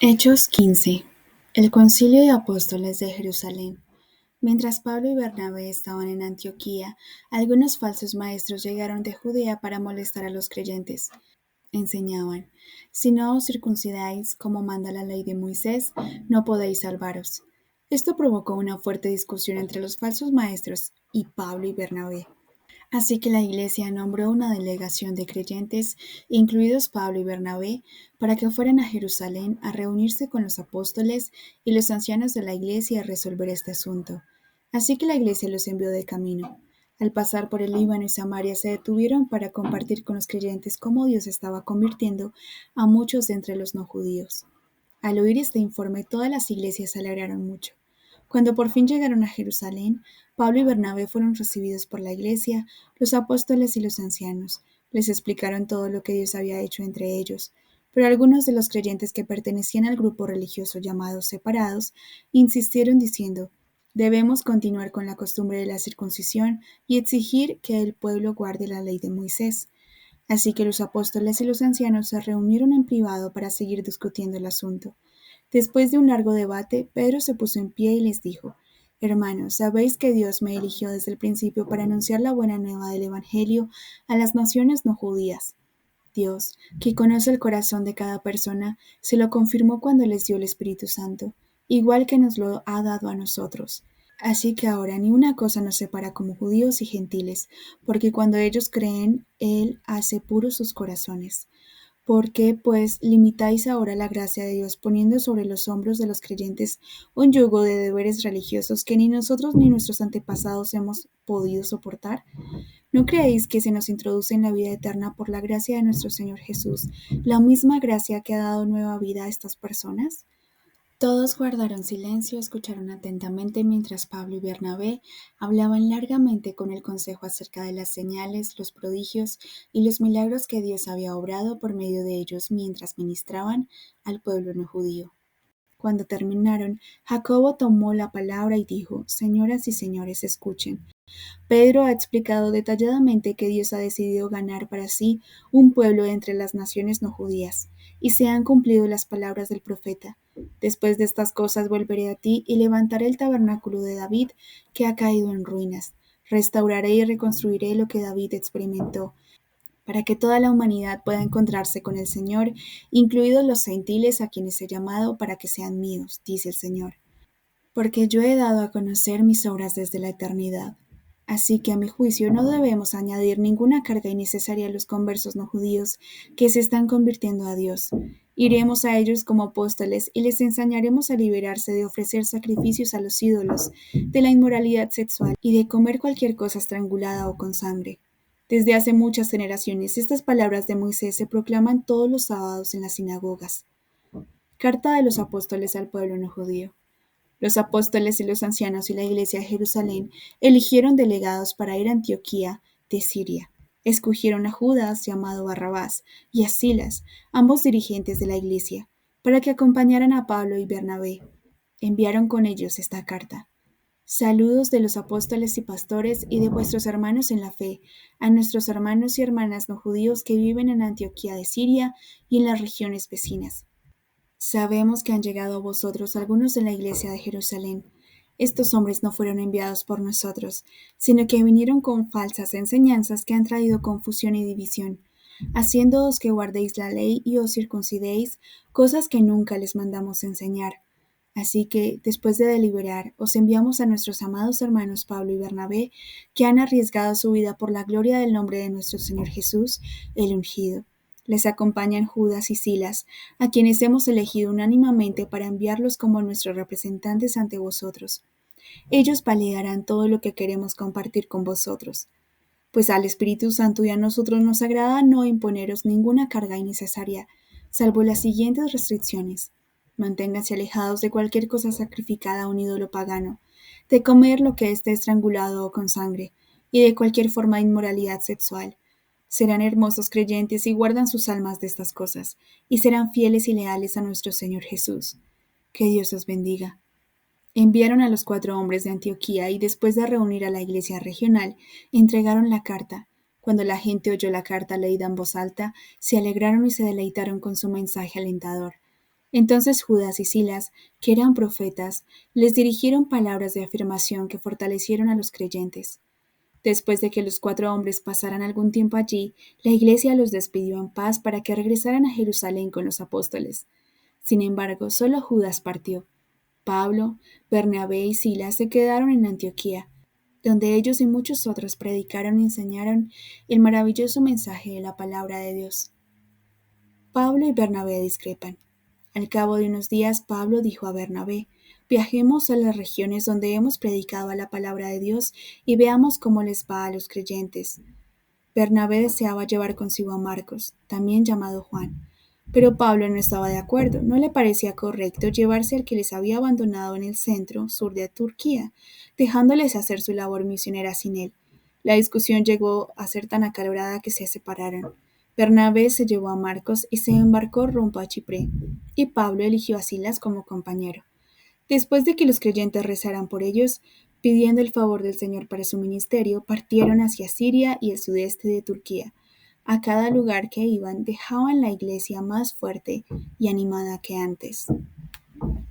Hechos 15. El Concilio de Apóstoles de Jerusalén. Mientras Pablo y Bernabé estaban en Antioquía, algunos falsos maestros llegaron de Judea para molestar a los creyentes. Enseñaban: si no os circuncidáis, como manda la ley de Moisés, no podéis salvaros. Esto provocó una fuerte discusión entre los falsos maestros y Pablo y Bernabé. Así que la Iglesia nombró una delegación de creyentes, incluidos Pablo y Bernabé, para que fueran a Jerusalén a reunirse con los apóstoles y los ancianos de la Iglesia a resolver este asunto. Así que la Iglesia los envió de camino. Al pasar por el Líbano y Samaria se detuvieron para compartir con los creyentes cómo Dios estaba convirtiendo a muchos de entre los no judíos. Al oír este informe, todas las iglesias se alegraron mucho. Cuando por fin llegaron a Jerusalén, Pablo y Bernabé fueron recibidos por la iglesia, los apóstoles y los ancianos. Les explicaron todo lo que Dios había hecho entre ellos. Pero algunos de los creyentes que pertenecían al grupo religioso llamado separados insistieron diciendo: debemos continuar con la costumbre de la circuncisión y exigir que el pueblo guarde la ley de Moisés. Así que los apóstoles y los ancianos se reunieron en privado para seguir discutiendo el asunto. Después de un largo debate, Pedro se puso en pie y les dijo: hermanos, sabéis que Dios me eligió desde el principio para anunciar la buena nueva del Evangelio a las naciones no judías. Dios, que conoce el corazón de cada persona, se lo confirmó cuando les dio el Espíritu Santo, igual que nos lo ha dado a nosotros. Así que ahora ni una cosa nos separa como judíos y gentiles, porque cuando ellos creen, Él hace puros sus corazones. ¿Por qué, pues, limitáis ahora la gracia de Dios poniendo sobre los hombros de los creyentes un yugo de deberes religiosos que ni nosotros ni nuestros antepasados hemos podido soportar? ¿No creéis que se nos introduce en la vida eterna por la gracia de nuestro Señor Jesús, la misma gracia que ha dado nueva vida a estas personas? Todos guardaron silencio y escucharon atentamente mientras Pablo y Bernabé hablaban largamente con el consejo acerca de las señales, los prodigios y los milagros que Dios había obrado por medio de ellos mientras ministraban al pueblo no judío. Cuando terminaron, Jacobo tomó la palabra y dijo: señoras y señores, escuchen. Pedro ha explicado detalladamente que Dios ha decidido ganar para sí un pueblo entre las naciones no judías, y se han cumplido las palabras del profeta: después de estas cosas volveré a ti y levantaré el tabernáculo de David que ha caído en ruinas. Restauraré y reconstruiré lo que David experimentó, para que toda la humanidad pueda encontrarse con el Señor, incluidos los gentiles a quienes he llamado para que sean míos, dice el Señor. Porque yo he dado a conocer mis obras desde la eternidad. Así que a mi juicio no debemos añadir ninguna carga innecesaria a los conversos no judíos que se están convirtiendo a Dios. Iremos a ellos como apóstoles y les enseñaremos a liberarse de ofrecer sacrificios a los ídolos, de la inmoralidad sexual y de comer cualquier cosa estrangulada o con sangre. Desde hace muchas generaciones, estas palabras de Moisés se proclaman todos los sábados en las sinagogas. Carta de los apóstoles al pueblo no judío. Los apóstoles y los ancianos y la iglesia de Jerusalén eligieron delegados para ir a Antioquía de Siria. Escogieron a Judas, llamado Barrabás, y a Silas, ambos dirigentes de la iglesia, para que acompañaran a Pablo y Bernabé. Enviaron con ellos esta carta: saludos de los apóstoles y pastores y de vuestros hermanos en la fe, a nuestros hermanos y hermanas no judíos que viven en Antioquía de Siria y en las regiones vecinas. Sabemos que han llegado a vosotros algunos de la iglesia de Jerusalén. Estos hombres no fueron enviados por nosotros, sino que vinieron con falsas enseñanzas que han traído confusión y división, haciéndoos que guardéis la ley y os circuncidéis, cosas que nunca les mandamos enseñar. Así que, después de deliberar, os enviamos a nuestros amados hermanos Pablo y Bernabé, que han arriesgado su vida por la gloria del nombre de nuestro Señor Jesús, el ungido. Les acompañan Judas y Silas, a quienes hemos elegido unánimemente para enviarlos como nuestros representantes ante vosotros. Ellos validarán todo lo que queremos compartir con vosotros, pues al Espíritu Santo y a nosotros nos agrada no imponeros ninguna carga innecesaria, salvo las siguientes restricciones: manténganse alejados de cualquier cosa sacrificada a un ídolo pagano, de comer lo que esté estrangulado o con sangre, y de cualquier forma de inmoralidad sexual. Serán hermosos creyentes y guardan sus almas de estas cosas, y serán fieles y leales a nuestro Señor Jesús. Que Dios os bendiga. Enviaron a los 4 hombres de Antioquía y después de reunir a la iglesia regional, entregaron la carta. Cuando la gente oyó la carta leída en voz alta, se alegraron y se deleitaron con su mensaje alentador. Entonces Judas y Silas, que eran profetas, les dirigieron palabras de afirmación que fortalecieron a los creyentes. Después de que los 4 hombres pasaran algún tiempo allí, la iglesia los despidió en paz para que regresaran a Jerusalén con los apóstoles. Sin embargo, solo Judas partió. Pablo, Bernabé y Silas se quedaron en Antioquía, donde ellos y muchos otros predicaron y enseñaron el maravilloso mensaje de la palabra de Dios. Pablo y Bernabé discrepan. Al cabo de unos días, Pablo dijo a Bernabé: viajemos a las regiones donde hemos predicado la palabra de Dios y veamos cómo les va a los creyentes. Bernabé deseaba llevar consigo a Marcos, también llamado Juan. Pero Pablo no estaba de acuerdo, no le parecía correcto llevarse al que les había abandonado en el centro sur de Turquía, dejándoles hacer su labor misionera sin él. La discusión llegó a ser tan acalorada que se separaron. Bernabé se llevó a Marcos y se embarcó rumbo a Chipre, y Pablo eligió a Silas como compañero. Después de que los creyentes rezaran por ellos, pidiendo el favor del Señor para su ministerio, partieron hacia Siria y el sudeste de Turquía. A cada lugar que iban dejaban la iglesia más fuerte y animada que antes.